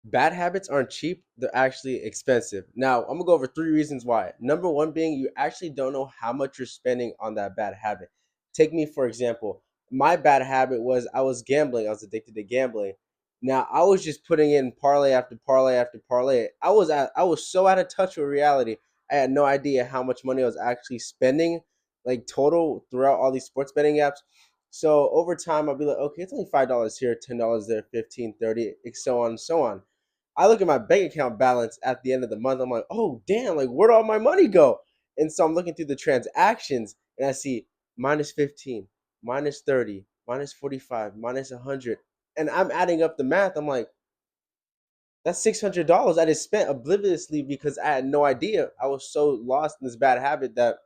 Bad habits aren't cheap, they're actually expensive. Now, I'm gonna go over three reasons why. Number one being you actually don't know how much you're spending on that bad habit. Take me, for example, my bad habit was I was gambling, I was addicted to gambling. Now, I was just putting in parlay after parlay after parlay. I was so out of touch with reality. I had no idea how much money I was actually spending, like total throughout all these sports betting apps. So over time, I'll be like, okay, it's only $5 here, $10 there, 15, 30, so on and so on. I look at my bank account balance at the end of the month. I'm like, oh damn, like where'd all my money go? And so I'm looking through the transactions and I see minus 15, minus 30, minus 45, minus 100. And I'm adding up the math. I'm like, that's $600 I just spent obliviously because I had no idea. I was so lost in this bad habit that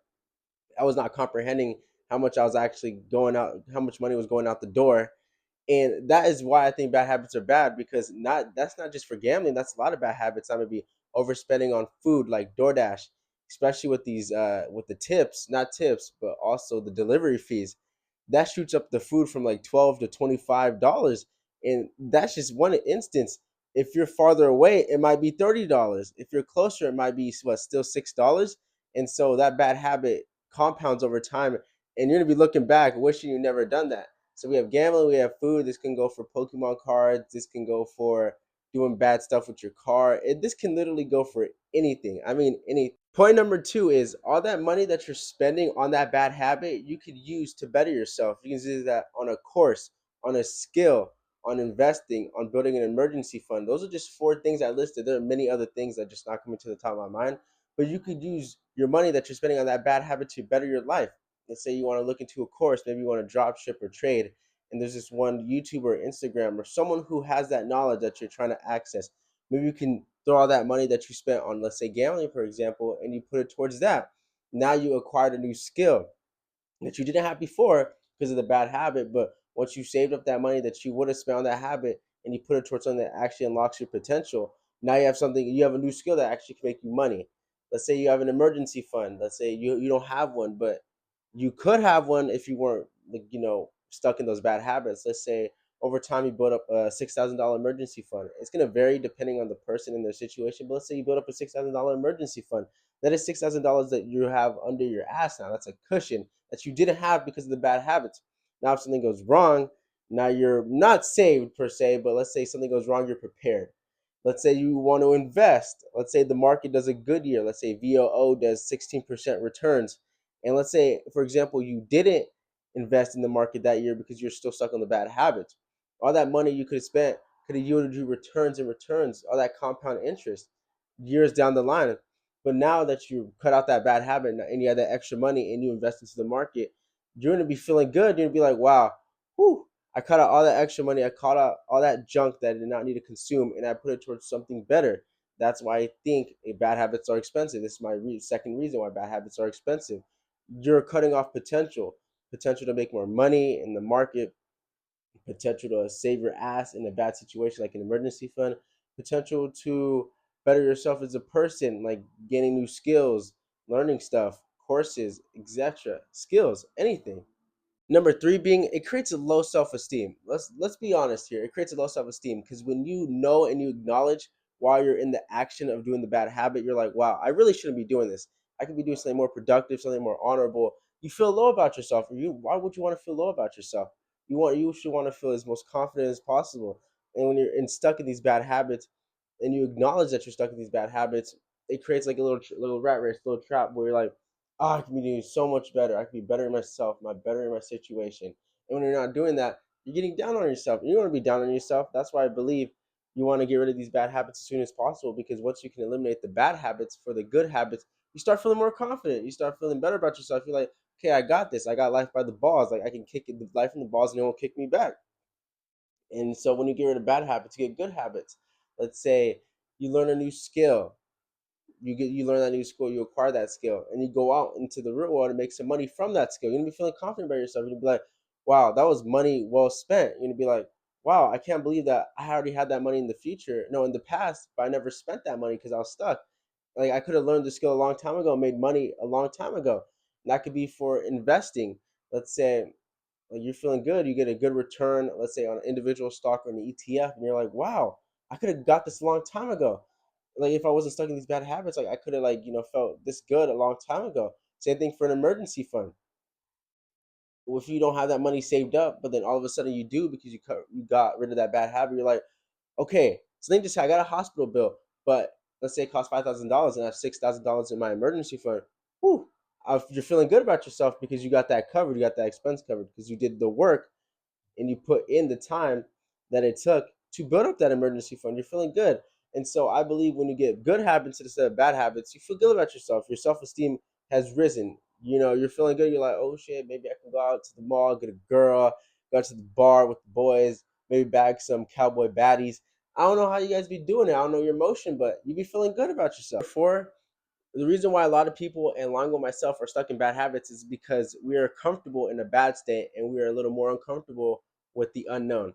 I was not comprehending how much I was actually going out, how much money was going out the door. And that is why I think bad habits are bad, because not that's not just for gambling. That's a lot of bad habits. I'm gonna be overspending on food like DoorDash, especially with these with the tips, not tips, but also the delivery fees. That shoots up the food from like $12 to $25, and that's just one instance. If you're farther away, it might be $30. If you're closer, it might be what, still $6. And so that bad habit compounds over time, and you're gonna be looking back, wishing you never done that. So we have gambling, we have food. This can go for Pokemon cards. This can go for doing bad stuff with your car. This can literally go for anything. I mean, any. Point number two is all that money that you're spending on that bad habit, you could use to better yourself. You can use that on a course, on a skill, on investing, on building an emergency fund. Those are just four things I listed. There are many other things that just not coming to the top of my mind. But you could use your money that you're spending on that bad habit to better your life. Let's say you want to look into a course, maybe you want to drop ship or trade, and there's this one YouTuber or Instagram or someone who has that knowledge that you're trying to access. Maybe you can throw all that money that you spent on, let's say, gambling, for example, and you put it towards that. Now you acquired a new skill that you didn't have before because of the bad habit. But once you saved up that money that you would have spent on that habit and you put it towards something that actually unlocks your potential, now you have something, you have a new skill that actually can make you money. Let's say you have an emergency fund. Let's say you don't have one, but you could have one if you weren't, like, stuck in those bad habits. Let's say over time you build up a $6,000 emergency fund. It's going to vary depending on the person and their situation, but let's say you build up a $6,000 emergency fund. That is $6,000 that you have under your ass now. That's a cushion that you didn't have because of the bad habits. Now, if something goes wrong, now you're not saved per se, but let's say something goes wrong, you're prepared. Let's say you want to invest. Let's say the market does a good year. Let's say VOO does 16% returns. And let's say, for example, you didn't invest in the market that year because you're still stuck on the bad habits. All that money you could have spent could have yielded you returns and returns, all that compound interest years down the line. But now that you cut out that bad habit and you have that extra money and you invest into the market, you're gonna be feeling good. You're gonna be like, wow, whew, I cut out all that extra money. I cut out all that junk that I did not need to consume, and I put it towards something better. That's why I think bad habits are expensive. This is my second reason why bad habits are expensive. You're cutting off potential to make more money in the market, potential to save your ass in a bad situation like an emergency fund, potential to better yourself as a person, like gaining new skills, learning stuff, courses, etc. Skills, anything. Number three being it creates a low self-esteem. Let's be honest here. It creates a low self-esteem because when you know and you acknowledge while you're in the action of doing the bad habit, you're like, wow, I really shouldn't be doing this. I could be doing something more productive, something more honorable. You feel low about yourself, or you why would you want to feel low about yourself? You should want to feel as most confident as possible. And when you're stuck in these bad habits and you acknowledge that you're stuck in these bad habits, it creates like a little rat race, little trap where you're like, oh, I can be doing so much better. I can be better in myself, my better in my situation. And when you're not doing that, you're getting down on yourself. You don't want to be down on yourself. That's why I believe you want to get rid of these bad habits as soon as possible, because once you can eliminate the bad habits for the good habits, you start feeling more confident. You start feeling better about yourself. You're like, okay, I got this. I got life by the balls. Like I can kick it, life in the balls and it won't kick me back. And so when you get rid of bad habits, you get good habits. Let's say you learn a new skill, you learn that new skill, you acquire that skill, and you go out into the real world and make some money from that skill. You're gonna be feeling confident about yourself. You're gonna be like, wow, that was money well spent. You're gonna be like, wow, I can't believe that I already had that money in the future. No, in the past, but I never spent that money because I was stuck. Like I could have learned the skill a long time ago, made money a long time ago. And that could be for investing. Let's say like you're feeling good, you get a good return, let's say on an individual stock or an ETF, and you're like, wow. I could have got this a long time ago. Like if I wasn't stuck in these bad habits, like I could have felt this good a long time ago. Same thing for an emergency fund. If you don't have that money saved up, but then all of a sudden you do because you got rid of that bad habit, you're like, okay, so then just say I got a hospital bill, but let's say it costs $5,000 and I have $6,000 in my emergency fund. Whew, you're feeling good about yourself because you got that covered, you got that expense covered because you did the work and you put in the time that it took to build up that emergency fund, you're feeling good. And so I believe when you get good habits instead of bad habits, you feel good about yourself. Your self esteem has risen. You're feeling good. You're like, oh shit, maybe I can go out to the mall, get a girl, go to the bar with the boys, maybe bag some cowboy baddies. I don't know how you guys be doing it. I don't know your emotion, but you be feeling good about yourself. Therefore, the reason why a lot of people, and along with myself, are stuck in bad habits is because we are comfortable in a bad state and we are a little more uncomfortable with the unknown.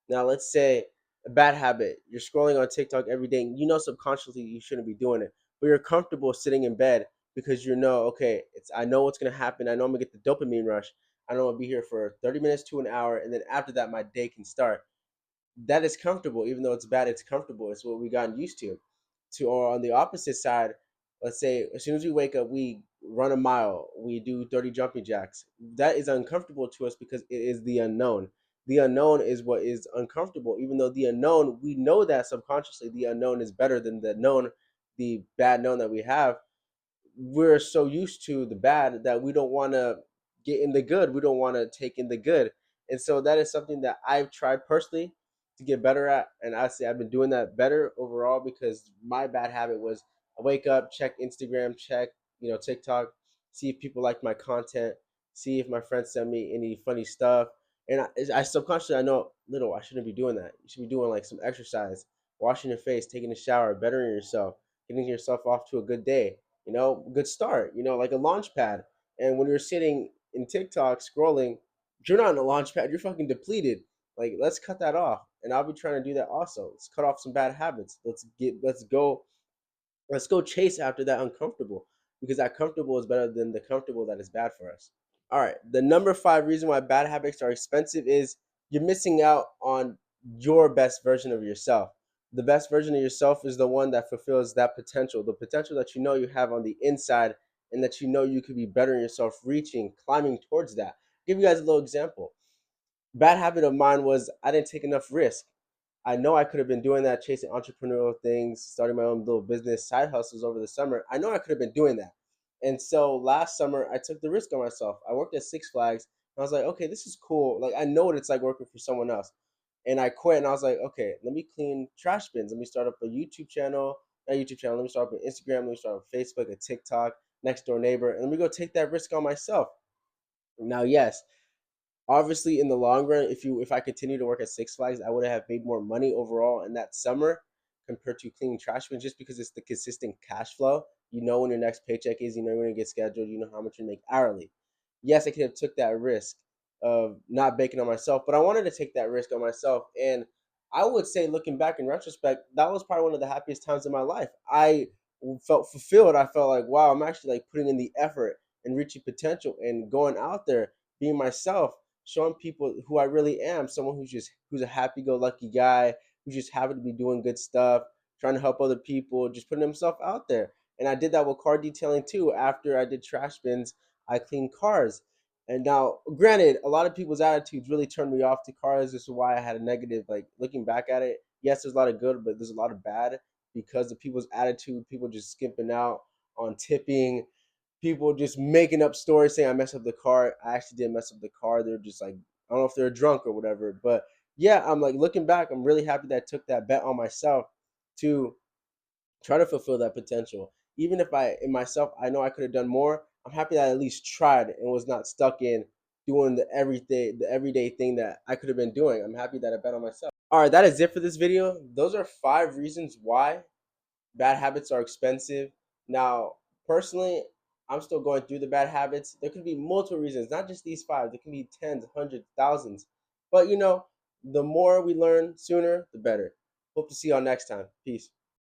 Now, let's say a bad habit, you're scrolling on TikTok every day, and you know subconsciously you shouldn't be doing it, but you're comfortable sitting in bed because you know, okay, I know what's gonna happen. I know I'm gonna get the dopamine rush. I know I'll be here for 30 minutes to an hour, and then after that, my day can start. That is comfortable, even though it's bad. It's comfortable. It's what we gotten used to. Or on the opposite side, let's say as soon as we wake up, we run a mile, we do 30 jumping jacks. That is uncomfortable to us because it is the unknown. The unknown is what is uncomfortable, even though the unknown, we know that subconsciously the unknown is better than the known, the bad known that we have. We're so used to the bad that we don't want to get in the good. We don't want to take in the good. And so that is something that I've tried personally to get better at. And I say I've been doing that better overall because my bad habit was I wake up, check Instagram, check, TikTok, see if people like my content, see if my friends send me any funny stuff. And I subconsciously, I know, little, I shouldn't be doing that. You should be doing like some exercise, washing your face, taking a shower, bettering yourself, getting yourself off to a good day, good start, like a launch pad. And when you're sitting in TikTok scrolling, you're not in a launch pad, you're fucking depleted. Like, let's cut that off. And I'll be trying to do that also. Let's cut off some bad habits. Let's go chase after that uncomfortable because that comfortable is better than the comfortable that is bad for us. All right. The number 5 reason why bad habits are expensive is you're missing out on your best version of yourself. The best version of yourself is the one that fulfills that potential, the potential that you know you have on the inside and that you know you could be bettering yourself, reaching, climbing towards that. I'll give you guys a little example. Bad habit of mine was I didn't take enough risk. I know I could have been doing that, chasing entrepreneurial things, starting my own little business, side hustles over the summer. I know I could have been doing that. And so last summer, I took the risk on myself. I worked at Six Flags. And I was like, okay, this is cool. Like, I know what it's like working for someone else. And I quit and I was like, okay, let me clean trash bins. Let me start up a YouTube channel, not YouTube channel. Let me start up an Instagram. Let me start up Facebook, a TikTok, next door neighbor. And let me go take that risk on myself. Now, yes, obviously in the long run, if I continue to work at Six Flags, I would have made more money overall in that summer compared to cleaning trash bins just because it's the consistent cash flow. You know when your next paycheck is, you know when it gets scheduled, you know how much you make hourly. Yes, I could have took that risk of not baking on myself, but I wanted to take that risk on myself. And I would say looking back in retrospect, that was probably one of the happiest times in my life. I felt fulfilled. I felt like, wow, I'm actually like putting in the effort and reaching potential and going out there, being myself, showing people who I really am, someone who's a happy-go-lucky guy, who's just happy to be doing good stuff, trying to help other people, just putting himself out there. And I did that with car detailing too. After I did trash bins, I cleaned cars. And now, granted, a lot of people's attitudes really turned me off to cars. This is why I had a negative, like looking back at it. Yes, there's a lot of good, but there's a lot of bad because of people's attitude, people just skimping out on tipping, people just making up stories saying I messed up the car. I actually didn't mess up the car. They're just like, I don't know if they're drunk or whatever. But yeah, I'm like looking back, I'm really happy that I took that bet on myself to try to fulfill that potential. Even if in myself, I know I could have done more. I'm happy that I at least tried and was not stuck in doing the everyday thing that I could have been doing. I'm happy that I bet on myself. All right, that is it for this video. Those are 5 reasons why bad habits are expensive. Now, personally, I'm still going through the bad habits. There could be multiple reasons, not just these 5. There can be tens, hundreds, thousands. But the more we learn sooner, the better. Hope to see y'all next time. Peace.